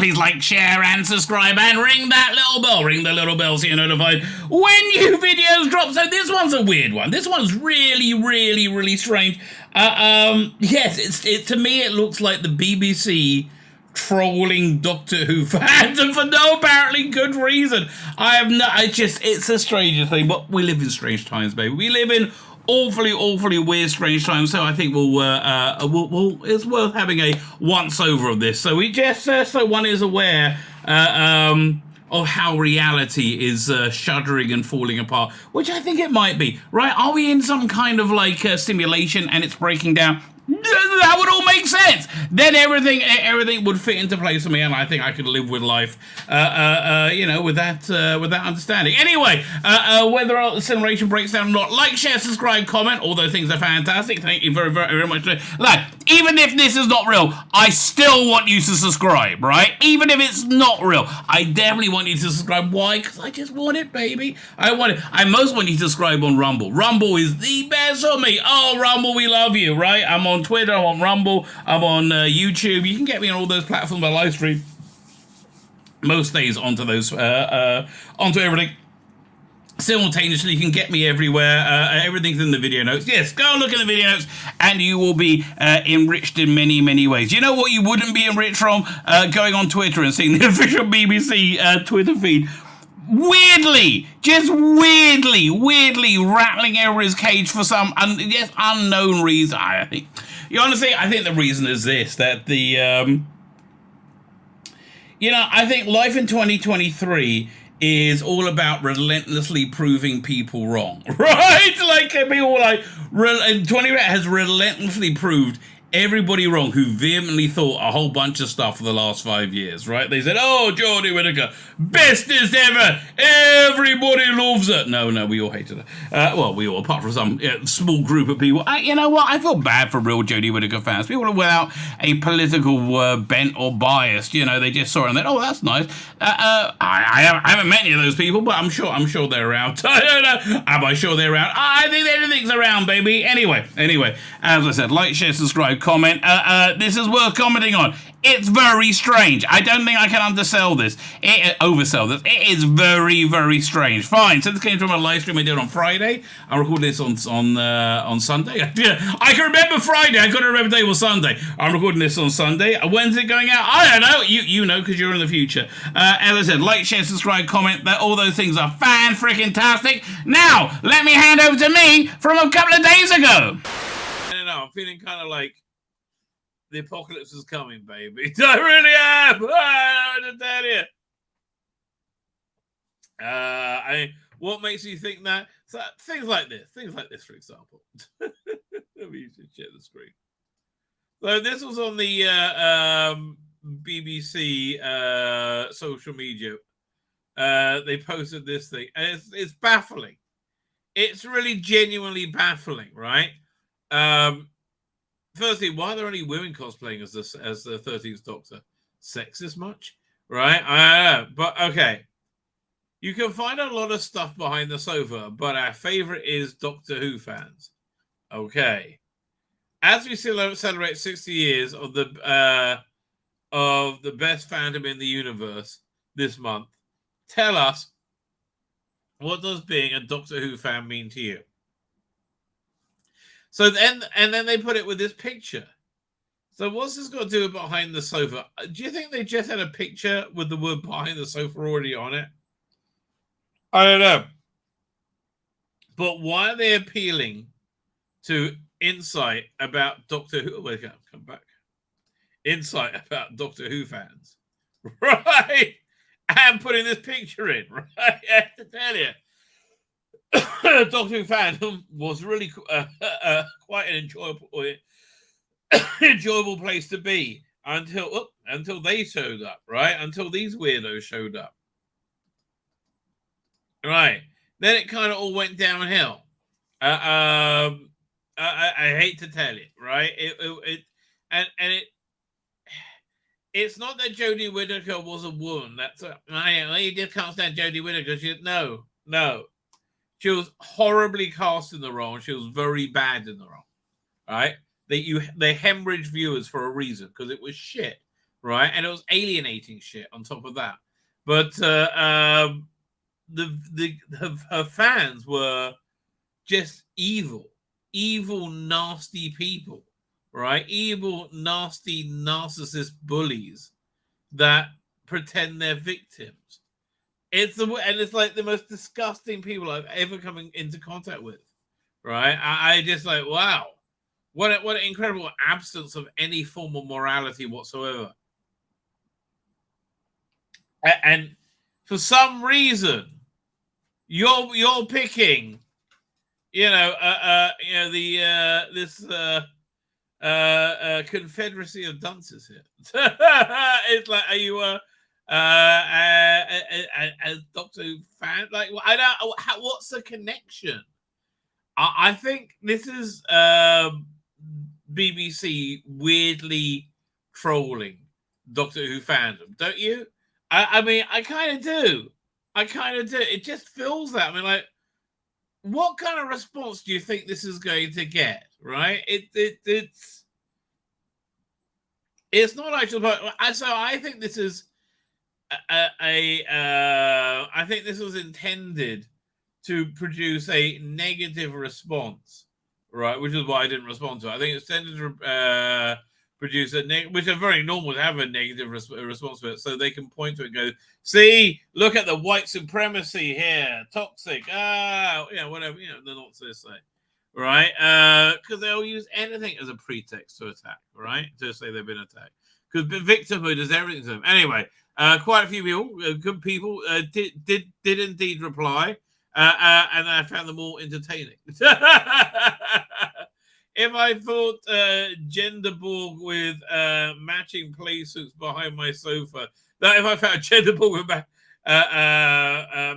please like, share, and subscribe, and ring that little bell. Ring the little bell so you're notified when new videos drop. So this one's a weird one. This one's really, really, really strange. Yes, to me it looks like the BBC trolling Doctor Who fans, and for no apparently good reason. It's the strangest thing, but we live in strange times, baby. We live in awfully weird, strange times. So I think it's worth having a once over of this. So we just so one is aware of how reality is shuddering and falling apart, which I think it might be. Right? Are we in some kind of like simulation and it's breaking down? That would all make sense. Then everything would fit into place for me, and I think I could live with life, with that understanding. Anyway, whether the simulation breaks down or not, like, share, subscribe, comment. All those things are fantastic. Thank you very, very, very much. Like, even if this is not real, I still want you to subscribe, right? Even if it's not real, I definitely want you to subscribe. Why? Because I just want it, baby. I want it. I most want you to subscribe on Rumble. Rumble is the best for me. Oh, Rumble, we love you, right? I'm on Twitter, I'm on Rumble, I'm on YouTube. You can get me on all those platforms. I live stream most days onto those, onto everything. Simultaneously, you can get me everywhere. Everything's in the video notes. Yes, go and look in the video notes, and you will be enriched in many, many ways. You know what you wouldn't be enriched from? Going on Twitter and seeing the official BBC Twitter feed. Weirdly rattling over his cage for some unknown reason. I think the reason is this, that I think life in 2023 is all about relentlessly proving people wrong, right? Like, people like, 20 has relentlessly proved everybody wrong who vehemently thought a whole bunch of stuff for the last 5 years, right? They said, oh, Jodie Whittaker, bestest ever, everybody loves her. No, we all hated her. We all, apart from some small group of people. You know what? I feel bad for real Jodie Whittaker fans. People without a political bent or bias, they just saw it and they, oh, that's nice. I haven't met any of those people, but I'm sure they're around. I don't know. Am I sure they're around? I think everything's around, baby. Anyway, as I said, like, share, subscribe, comment. This is worth commenting on. It's very strange. I don't think I can oversell this. It is very, very strange. Fine. So this came from a live stream I did on Friday. I recorded this on Sunday. I can remember Friday. I couldn't remember the day was Sunday. I'm recording this on Sunday. When's it going out? I don't know. You know, because you're in the future. As I said, like, share, subscribe, comment. All those things are fan-freaking-tastic. Now, let me hand over to me from a couple of days ago. I don't know. I'm feeling kind of like the apocalypse is coming, baby. I really am. I tell you. What makes you think that? So, things like this, for example. Let me just check the screen. So this was on the BBC social media. They posted this thing, and it's baffling. It's really genuinely baffling, right? Firstly, why are there only women cosplaying as the 13th Doctor? Sexist much? Right? I don't know. But okay. You can find a lot of stuff behind the sofa, but our favorite is Doctor Who fans. Okay. As we celebrate 60 years of the best fandom in the universe this month, tell us, what does being a Doctor Who fan mean to you? So then they put it with this picture. So what's this got to do with behind the sofa? Do you think they just had a picture with the word behind the sofa already on it? I don't know. But why are they appealing to insight about Doctor Who? Wait, come back. Insight about Doctor Who fans. Right? And putting this picture in, right? I have to tell you. Doctor Who fandom was really quite an enjoyable place to be until they showed up, right? Until these weirdos showed up, right? Then it kind of all went downhill. I hate to tell it, right? It's not that Jodie Whittaker was a woman. You just can't stand Jodie Whittaker. No. She was horribly cast in the role. She was very bad in the role. Right? They hemorrhaged viewers for a reason, because it was shit. right? And it was alienating shit on top of that. But her fans were just evil, nasty people, right? Evil, nasty, narcissist bullies that pretend they're victims. It's like the most disgusting people I've ever come into contact with, right? I just like, wow, what an incredible absence of any form of morality whatsoever. And for some reason, you're picking, the this confederacy of dunces here. It's like, are you a Doctor Who fan? Like, I don't. What's the connection? I think this is BBC weirdly trolling Doctor Who fandom, don't you? I mean, I kind of do. I kind of do. It just feels that. I mean, like, what kind of response do you think this is going to get? Right? It's not actually. So I think this is I think this was intended to produce a negative response, right? Which is why I didn't respond to it. I think it's tended to produce which are very normal to have a negative response to it, so they can point to it and go, "See, look at the white supremacy here, toxic, whatever, the nonsense say." Right? Because they'll use anything as a pretext to attack, right? To say they've been attacked. Because victimhood is everything to them. Anyway, quite a few people, good people, did indeed reply, and I found them all entertaining. If I thought Genderborg with matching play suits behind my sofa, that if I found Genderborg with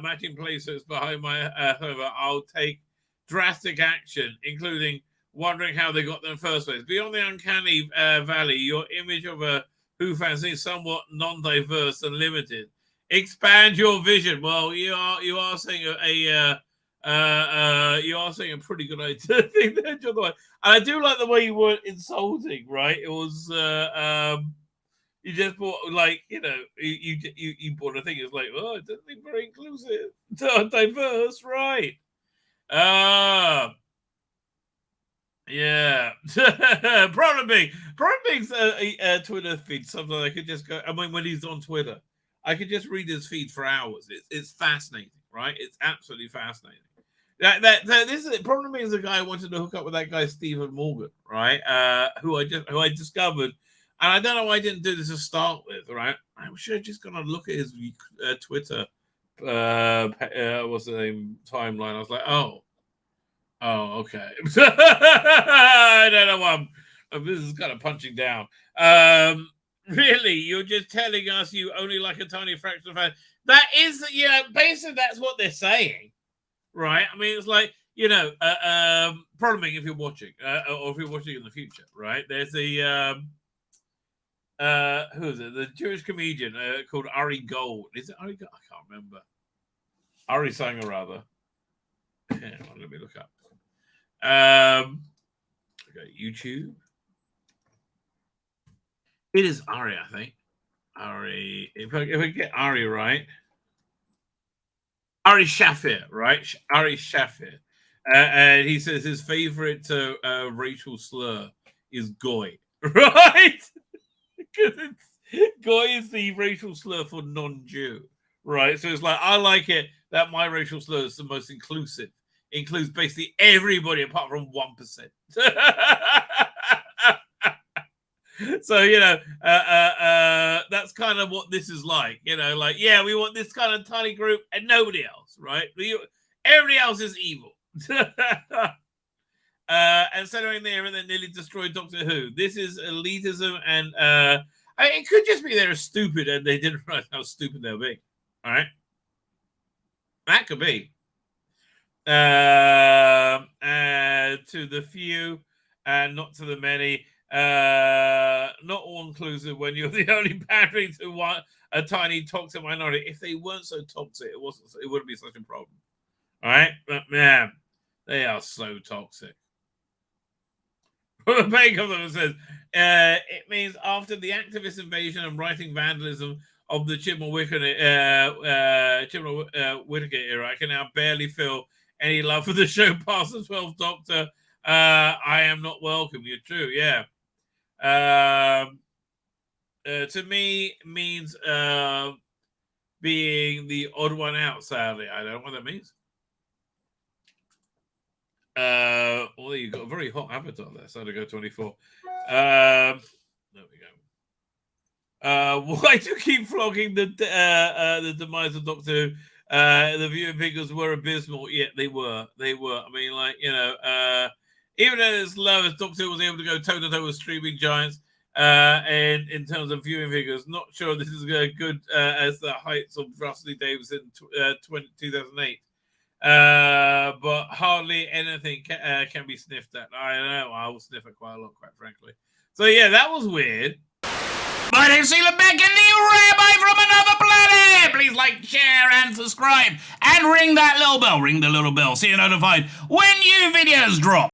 matching play suits behind my sofa, I'll take drastic action, including wondering how they got there in the first place. Beyond the uncanny valley, your image of a Who fan seems somewhat non-diverse and limited. Expand your vision. Well, you are saying you are saying a pretty good idea. And I do like the way you were insulting. Right? It was you just bought, like, you bought a thing. It's like, oh, it doesn't seem very inclusive, diverse, right? Yeah. Problem being's Twitter feed. Sometimes I could just go. I mean, when he's on Twitter, I could just read his feed for hours. It's fascinating, right? It's absolutely fascinating. This is problem is the guy I wanted to hook up with, that guy Stephen Morgan, right? Who I discovered, and I don't know why I didn't do this to start with, right? I should have just gone and look at his Twitter what's the name, timeline. I was like, oh, okay. I don't know why this is kind of punching down. Really, you're just telling us you only like a tiny fraction of fans. That is, basically that's what they're saying, right? I mean, it's like, problem if you're watching, or if you're watching in the future, right? There's a who is it? The Jewish comedian called Ari Gold. Is it Ari Gold? I can't remember. Ari Sanger, rather. Hang on, let me look up. Okay, YouTube. It is Ari, I think. Ari. If I get Ari right, Ari Shafir, right? Ari Shafir. And he says his favorite racial slur is goy, right? Because goy is the racial slur for non-Jew, right? So it's like, I like it that my racial slur is the most inclusive. Includes basically everybody apart from 1%. So, that's kind of what this is like. Like, yeah, we want this kind of tiny group and nobody else, right? Everybody else is evil. And centering there and then nearly destroyed Doctor Who. This is elitism, and it could just be they're stupid and they didn't realize how stupid they'll be. All right, that could be. To the few and not to the many. Not all inclusive when you're the only pandering to a tiny toxic minority. If they weren't so toxic, it wouldn't be such a problem. All right, but man, they are so toxic. The bank of them says It means after the activist invasion and writing vandalism of the Chibnall Whittaker era, I can now barely feel any love for the show past the 12th Doctor. I am not welcome. You're true, yeah. To me, means being the odd one out, sadly. I don't know what that means. Well, you've got a very hot avatar there, so to go 24. There we go. Why do you keep flogging the demise of Doctor Who? The viewing figures were abysmal. Yeah, they were. I mean, like, even at its lowest, Doctor Who was able to go toe to toe with streaming giants. And in terms of viewing figures, not sure this is good as the heights of Russell Davis in 2008. But hardly anything can be sniffed at. I don't know. I will sniff it quite a lot, quite frankly. So yeah, that was weird. My name's Tzvi Lebetkin, the Rabbi from another planet! Please like, share, and subscribe. And ring that little bell. Ring the little bell so you're notified when new videos drop.